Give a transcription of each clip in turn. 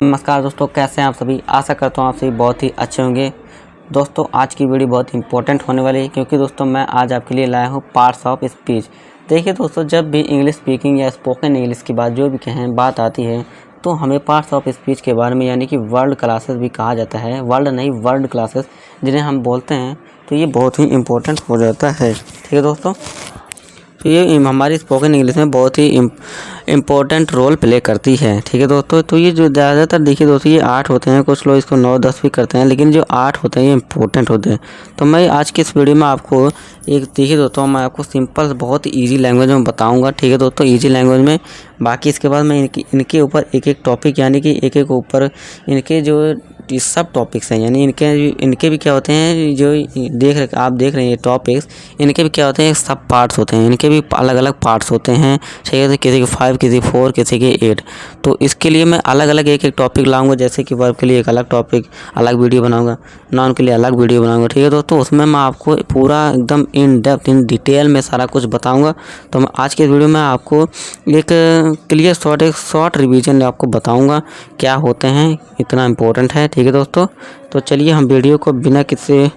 नमस्कार दोस्तों, कैसे हैं आप सभी। आशा करता हूँ आप सभी बहुत ही अच्छे होंगे। दोस्तों आज की वीडियो बहुत इंपॉर्टेंट होने वाली है क्योंकि दोस्तों मैं आज आपके लिए लाया हूँ पार्ट्स ऑफ स्पीच। देखिए दोस्तों, जब भी इंग्लिश स्पीकिंग या स्पोकन इंग्लिश की बात जो भी कहें बात आती है तो हमें पार्ट्स ऑफ स्पीच के बारे में यानी कि वर्ल्ड क्लासेस भी कहा जाता है, वर्ल्ड नहीं वर्ल्ड क्लासेस जिन्हें हम बोलते हैं, तो ये बहुत ही इंपॉर्टेंट हो जाता है। ठीक है दोस्तों, तो ये हमारी स्पोकन इंग्लिश में बहुत ही इम्पोर्टेंट रोल प्ले करती है। ठीक है दोस्तों, तो ये जो ज़्यादातर देखिए दोस्तों ये 8 होते हैं, कुछ लोग इसको 9-10 भी करते हैं, लेकिन जो 8 होते हैं ये इम्पोर्टेंट होते हैं। तो मैं आज की इस वीडियो में आपको एक देखिए दोस्तों मैं आपको सिंपल बहुत ईजी लैंग्वेज में बताऊंगा। ठीक है दोस्तों, ईजी लैंग्वेज में। बाकी इसके बाद मैं इनके ऊपर एक एक टॉपिक यानी कि एक एक ऊपर इनके जो सब टॉपिक्स हैं यानी इनके भी क्या होते हैं जो आप देख रहे हैं ये टॉपिक्स, इनके भी क्या होते हैं सब पार्ट्स होते हैं, इनके भी अलग अलग पार्ट्स होते हैं। ठीक है, किसी के 5 किसी 4 किसी के 8। तो इसके लिए मैं अलग अलग एक एक टॉपिक लाऊंगा, जैसे कि वर्ब के लिए एक अलग टॉपिक अलग वीडियो बनाऊंगा, नाउन के लिए अलग वीडियो बनाऊंगा। ठीक है दोस्तों, उसमें मैं आपको पूरा एकदम इन डेप्थ इन डिटेल में सारा कुछ बताऊँगा। तो मैं आज के वीडियो में आपको एक क्लियर शॉर्ट रिविजन आपको बताऊँगा क्या होते हैं, इतना इम्पोर्टेंट है। ठीक है दोस्तों, तो चलिए हम वीडियो को बिना किसी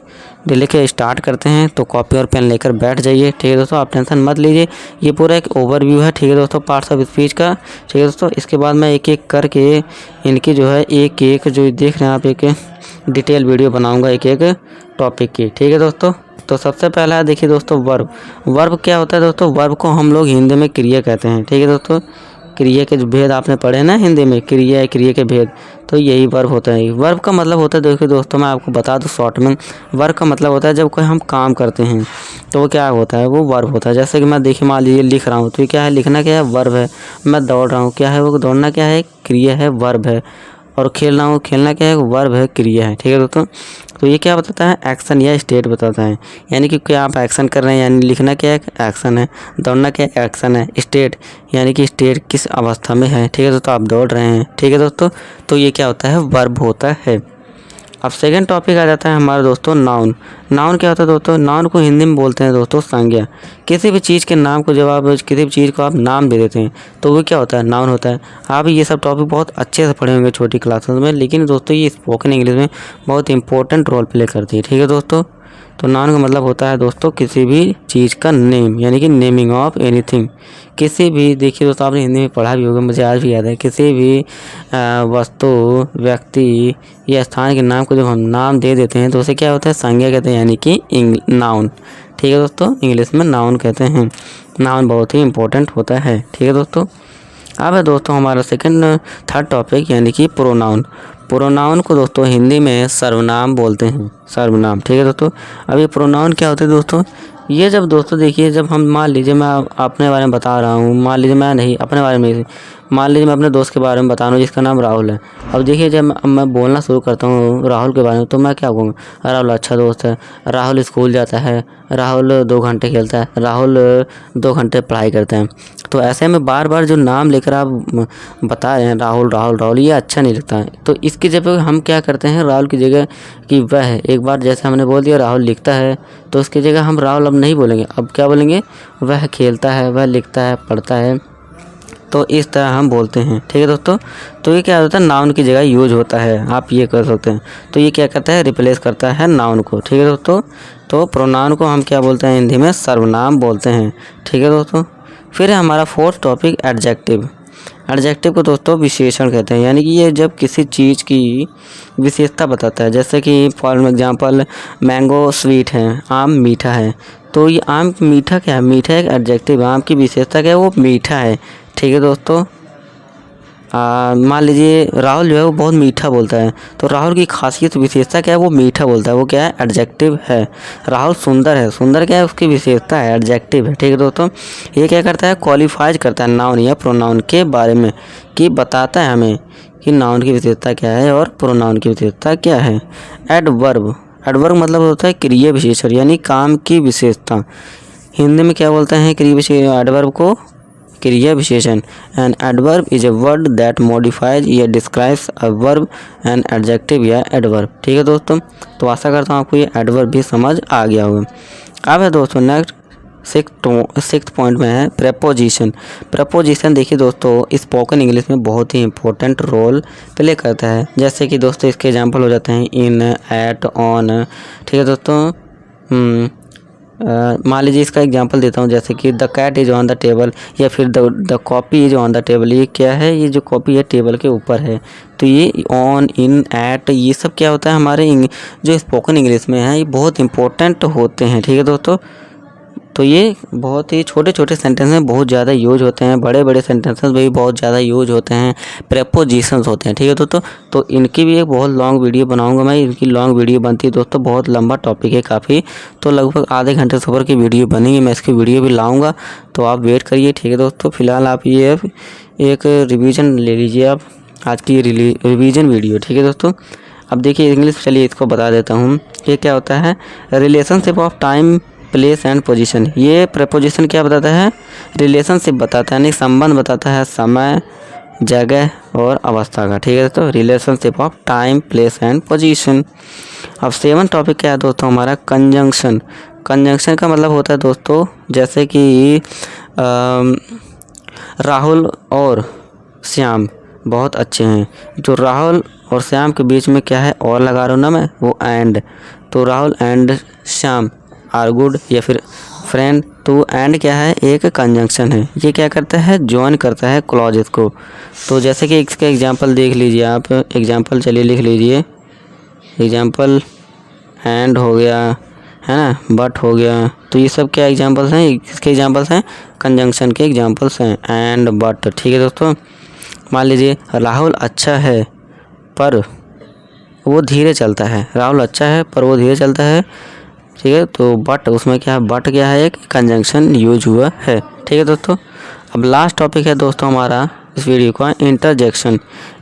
डिले के स्टार्ट करते हैं। तो कॉपी और पेन लेकर बैठ जाइए। ठीक है दोस्तों, आप टेंशन मत लीजिए, ये पूरा एक ओवरव्यू है। ठीक है दोस्तों, पार्ट्स ऑफ स्पीच का। ठीक है दोस्तों, इसके बाद मैं एक एक करके इनकी जो है एक एक जो देख रहे हैं आप एक डिटेल वीडियो बनाऊंगा एक एक टॉपिक की। ठीक है दोस्तों, तो सबसे पहला है देखिए दोस्तों वर्ब क्या होता है दोस्तों। वर्ब को हम लोग हिंदी में क्रिया कहते हैं। ठीक है दोस्तों, क्रिया के जो भेद आपने पढ़े ना हिंदी में, क्रिया के भेद, तो यही वर्ब होता है। वर्ब का मतलब होता है देखिए दोस्तों मैं आपको बता दूं शॉर्ट में, वर्ब का मतलब होता है जब कोई हम काम करते हैं तो वो क्या होता है, वो वर्ब होता है। जैसे कि मैं देखिए मान लीजिए लिख रहा हूँ, तो ये क्या है, लिखना क्या है, वर्ब है। मैं दौड़ रहा हूँ, क्या है वो, दौड़ना क्या है, क्रिया है, वर्ब है। और खेल रहा हूँ, खेलना क्या है, वर्ब है, क्रिया है। ठीक है दोस्तों, तो ये क्या बताता है, एक्शन या स्टेट बताता है। यानी कि क्या आप एक्शन कर रहे हैं, यानी लिखना क्या है, एक्शन है, दौड़ना क्या है, एक्शन है, स्टेट यानी कि स्टेट किस अवस्था में है। ठीक है दोस्तों, आप दौड़ रहे हैं। ठीक है दोस्तों, तो ये क्या होता है, वर्ब होता है। अब सेकंड टॉपिक आ जाता है हमारा दोस्तों नाउन। नाउन क्या होता है दोस्तों, नाउन को हिंदी में बोलते हैं दोस्तों संज्ञा। किसी भी चीज़ के नाम को जब आप किसी भी चीज़ को आप नाम दे देते हैं तो वो क्या होता है, नाउन होता है। आप ये सब टॉपिक बहुत अच्छे से पढ़े होंगे छोटी क्लासेस में, लेकिन दोस्तों ये स्पोकन इंग्लिश में बहुत इंपॉर्टेंट रोल प्ले करती है। ठीक है दोस्तों, तो नाउन का मतलब होता है दोस्तों किसी भी चीज़ का नेम यानी कि नेमिंग ऑफ एनीथिंग। किसी भी देखिए दोस्तों आपने हिंदी में पढ़ा भी होगा, मुझे आज भी याद है, किसी भी वस्तु, व्यक्ति या स्थान के नाम को जब हम नाम दे देते हैं तो उसे क्या होता है, संज्ञा कहते हैं यानी कि नाउन। ठीक है दोस्तों, इंग्लिश में नाउन कहते हैं। नाउन बहुत ही इंपॉर्टेंट होता है। ठीक है दोस्तों, अब है दोस्तों हमारा थर्ड टॉपिक यानी कि प्रोनाउन। प्रोनाउन को दोस्तों हिंदी में सर्वनाम बोलते हैं, सर्वनाम। ठीक है दोस्तों, अब ये प्रोनाउन क्या होते हैं दोस्तों, ये जब दोस्तों देखिए जब हम मान लीजिए मैं अपने बारे में बता रहा हूँ, मान लीजिए मैं नहीं अपने बारे में, मान लीजिए मैं अपने दोस्त के बारे में बता रहा हूँ जिसका नाम राहुल है। अब देखिए जब मैं बोलना शुरू करता हूँ राहुल के बारे में तो मैं क्या कहूँगा, राहुल अच्छा दोस्त है, राहुल स्कूल जाता है, राहुल 2 घंटे खेलता है, राहुल 2 घंटे पढ़ाई करता है। तो ऐसे में बार बार जो नाम लेकर आप बता रहे हैं राहुल राहुल राहुल, ये अच्छा नहीं लगता है। तो इसकी जगह हम क्या करते हैं, राहुल की जगह कि वह, एक बार जैसे हमने बोल दिया राहुल लिखता है तो उसकी जगह हम राहुल अब नहीं बोलेंगे, अब क्या बोलेंगे, वह खेलता है, वह लिखता है, पढ़ता है। तो इस तरह हम बोलते हैं। ठीक है दोस्तों, तो ये क्या होता है, नाउन की जगह यूज होता है, आप ये कर सकते हैं। तो ये क्या करता है, रिप्लेस करता है नाउन को। ठीक है दोस्तों, तो प्रोनाउन को हम क्या बोलते हैं हिंदी में, सर्वनाम बोलते हैं। ठीक है दोस्तों, फिर है हमारा फोर्थ टॉपिक एडजेक्टिव। एडजेक्टिव को दोस्तों विशेषण कहते हैं, यानी कि ये जब किसी चीज़ की विशेषता बताता है। जैसे कि फॉर एग्जांपल मैंगो स्वीट है, आम मीठा है, तो ये आम मीठा क्या है, मीठा एक एडजेक्टिव, आम की विशेषता क्या है, वो मीठा है। ठीक है दोस्तों, मान लीजिए राहुल जो है वो बहुत मीठा बोलता है, तो राहुल की खासियत विशेषता क्या है, वो मीठा बोलता है, वो क्या है, एडजेक्टिव है। राहुल सुंदर है, सुंदर क्या है, उसकी विशेषता है, एडजेक्टिव है। ठीक है दोस्तों, ये क्या करता है, क्वालिफाइज करता है नाउन या प्रोनाउन के बारे में, कि बताता है हमें कि नाउन की विशेषता क्या है और प्रोनाउन की विशेषता क्या है। एडवर्ब, एडवर्ब मतलब होता है क्रिया विशेषण यानी काम की विशेषता। हिंदी में क्या बोलते हैं क्रिया विशेषण, एडवर्ब को क्रिया विशेषण। An adverb is a word that modifies या describes a verb, an adjective या एडवर्ब। ठीक है दोस्तों, तो आशा करता हूँ आपको ये एडवर्ब भी समझ आ गया होगा। अब है दोस्तों नेक्स्ट सिक्स्थ पॉइंट में है प्रेपोजिशन। प्रेपोजिशन देखिए दोस्तों स्पोकन इंग्लिश में बहुत ही इंपॉर्टेंट रोल प्ले करता है। जैसे कि दोस्तों इसके एग्जांपल हो जाते हैं इन, एट, ऑन। ठीक है दोस्तों, मान लीजिए इसका एग्जांपल देता हूँ, जैसे कि the cat is on the table, या फिर the copy is on the table. ये क्या है, ये जो कॉपी है टेबल के ऊपर है। तो ये ऑन, इन, एट, ये सब क्या होता है हमारे जो स्पोकन इंग्लिश में है, ये बहुत इंपॉर्टेंट होते हैं। ठीक है दोस्तों, तो ये बहुत ही छोटे छोटे सेंटेंस में बहुत ज़्यादा यूज होते हैं, बड़े बड़े सेंटेंसेस में भी बहुत ज़्यादा यूज होते हैं, प्रेपोजिशंस होते हैं। ठीक है दोस्तों, तो इनकी भी एक बहुत लॉन्ग वीडियो बनाऊंगा मैं। इनकी लॉन्ग वीडियो बनती है दोस्तों, बहुत लंबा टॉपिक है काफ़ी, तो लगभग आधे घंटे से ऊपर की वीडियो बनेगी। मैं इसकी वीडियो भी लाऊँगा, तो आप वेट करिए। ठीक है दोस्तों, फिलहाल आप ये एक रिविज़न ले लीजिए आप आज की रिवीजन वीडियो। ठीक है दोस्तों, अब देखिए इंग्लिश, चलिए इसको बता देता हूँ। ये क्या होता है, relationship of time, place and position. ये प्रेपोजिशन क्या बताता है, रिलेशनशिप बताता है, यानी संबंध बताता है समय, जगह और अवस्था का। ठीक है दोस्तों, relationship of time, place and position. अब 7 टॉपिक क्या है दोस्तों हमारा, कंजंक्शन। कंजंक्शन का मतलब होता है दोस्तों, जैसे कि राहुल और श्याम बहुत अच्छे हैं। जो राहुल और श्याम के बीच में क्या है, और लगा रहा हूँ ना मैं, वो एंड। तो Rahul and Shyam are good, या फिर फ्रेंड। तो एंड क्या है, एक कंजंक्शन है। ये क्या करता है, ज्वाइन करता है क्लॉजेस को। तो जैसे कि इसका एग्जांपल देख लीजिए आप, एग्जांपल चलिए लिख लीजिए। एग्जांपल एंड हो गया है ना, बट हो गया। तो ये सब क्या एग्जांपल्स हैं, इसके एग्जांपल्स हैं, कंजंक्शन के एग्जांपल्स हैं, एंड, बट। ठीक है दोस्तों, मान लीजिए राहुल अच्छा है पर वो धीरे चलता है। राहुल अच्छा है पर वो धीरे चलता है। ठीक है, तो बट, उसमें क्या है, बट क्या है, एक कंजंक्शन यूज हुआ है। ठीक है दोस्तों, अब लास्ट टॉपिक है दोस्तों हमारा इस वीडियो का, इंटरजेक्शन।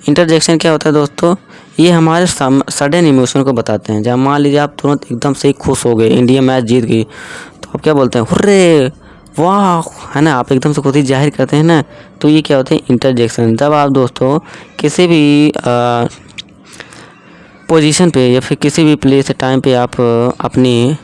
इंटरजेक्शन क्या होता है दोस्तों, ये हमारे सडन इमोशन को बताते हैं। जब मान लीजिए आप तुरंत एकदम से खुश हो गए, इंडिया मैच जीत गई, तो आप क्या बोलते हैं, हुर्रे, वाह, है ना, आप एकदम से खुशी जाहिर करते हैं ना। तो ये क्या होते हैं, इंटरजेक्शन। जब आप दोस्तों किसी भी पोजीशन पे या फिर किसी भी प्लेस टाइम पे आप अपनी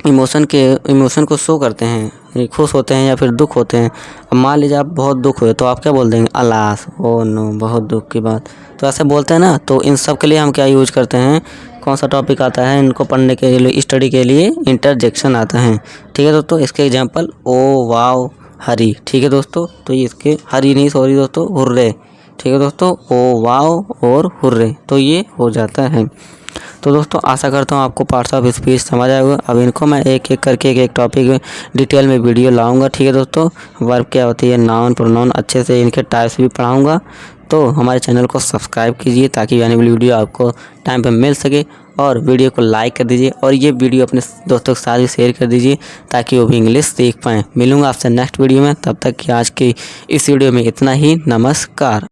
इमोशन को शो करते हैं, खुश होते हैं या फिर दुख होते हैं। अब मान लीजिए आप बहुत दुख हुए, तो आप क्या बोल देंगे, अलास, ओ नो, बहुत दुख की बात। तो ऐसे बोलते हैं ना। तो इन सब के लिए हम क्या यूज करते हैं, कौन सा टॉपिक आता है इनको पढ़ने के लिए, स्टडी के लिए इंटरजेक्शन आता है। ठीक है दोस्तों, इसके एग्जांपल ओ, वाव, हरी। ठीक है दोस्तों, तो ये इसके हरी नहीं, सॉरी दोस्तों, हुर्रे। ठीक है दोस्तों, ओ, वाव और हुर्रे, तो ये हो जाता है। तो दोस्तों आशा करता हूँ आपको पार्ट्स ऑफ स्पीच समझ आएगा। अब इनको मैं एक एक करके एक टॉपिक डिटेल में वीडियो लाऊंगा। ठीक है दोस्तों, वर्ब क्या होती है, नाउन, प्रोनाउन, अच्छे से इनके टाइप्स भी पढ़ाऊंगा। तो हमारे चैनल को सब्सक्राइब कीजिए ताकि आने वाली वीडियो आपको टाइम पे मिल सके, और वीडियो को लाइक कर दीजिए, और ये वीडियो अपने दोस्तों के साथ भी शेयर कर दीजिए ताकि वो भी इंग्लिश सीख पाएँ। मिलूँगा आपसे नेक्स्ट वीडियो में, तब तक कि आज की इस वीडियो में इतना ही। नमस्कार।